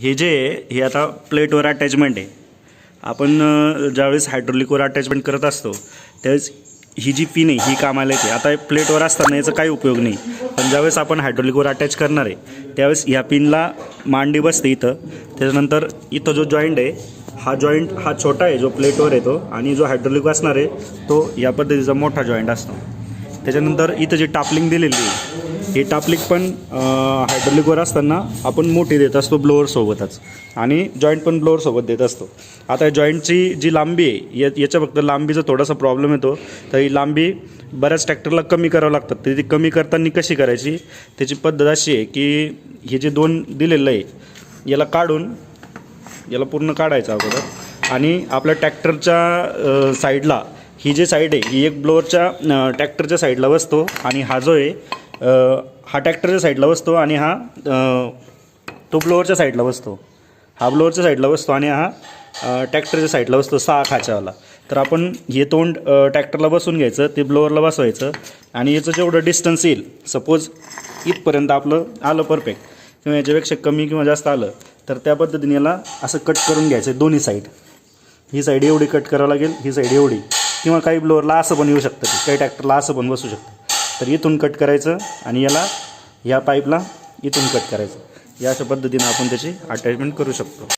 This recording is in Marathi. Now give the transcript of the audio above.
हे जे आहे हे आता प्लेटवर अटॅचमेंट आहे. आपण ज्यावेळेस हायड्रोलिकवर अटॅचमेंट करत असतो त्यावेळेस ही जी पिन आहे ही कामाला येते. आता प्लेटवर असताना याचा काही उपयोग नाही, पण ज्यावेळेस आपण हायड्रोलिकवर अटॅच करणार आहे त्यावेळेस ह्या पिनला मांडी बसते इथं. त्याच्यानंतर इथं जो जॉईंट आहे हा जॉईंट हा छोटा आहे जो प्लेटवर येतो, आणि जो हायड्रोलिक असणार आहे तो या पद्धतीचा मोठा जॉईंट असतो. त्याच्यानंतर इथं जी टापलिंग दिलेली आहे ही टापलिंग पण हायड्रोलिकवर असताना आपण मोठी देत असतो ब्लोअरसोबतच, आणि जॉईंट पण ब्लोअरसोबत देत असतो. आता जॉईंटची जी लांबी आहे याच्या फक्त लांबीचा थोडासा प्रॉब्लेम येतो, तर ही लांबी बऱ्याच ट्रॅक्टरला कमी करावं लागतात. तर ती कमी करताना कशी करायची त्याची पद्धत अशी आहे की हे जे दोन दिलेलं आहे याला काढून याला पूर्ण काढायचं अगोदर, आणि आपल्या ट्रॅक्टरच्या साईडला ही जी साईड आहे ही एक ब्लोअरच्या ट्रॅक्टरच्या साईडला बसतो, आणि हा जो आहे हा ट्रॅक्टरच्या साईडला बसतो, आणि हा तो ब्लोअरच्या साईडला बसतो. हा ब्लोअरच्या साईडला बसतो आणि हा ट्रॅक्टरच्या साईडला बसतो 6 खाच्यावाला. तर आपण हे तोंड ट्रॅक्टरला बसून घ्यायचं, ते ब्लोअरला बसवायचं, आणि याचं जेवढं डिस्टन्स येईल सपोज इथपर्यंत आपलं आलं परफेक्ट, किंवा याच्यापेक्षा कमी किंवा जास्त आलं तर त्या पद्धतीने याला असं कट करून घ्यायचं दोन्ही साईड. ही साईड एवढी कट करावं लागेल, ही साईड एवढी, किंवा काही ब्लोअरला असं पण येऊ शकतं, काही ट्रॅक्टरला असं पण बसू शकतं. तर इथून कट करायचं आणि याला ह्या पाईपला इथून कट करायचं. या अशा पद्धतीने आपण त्याची अटॅचमेंट करू शकतो.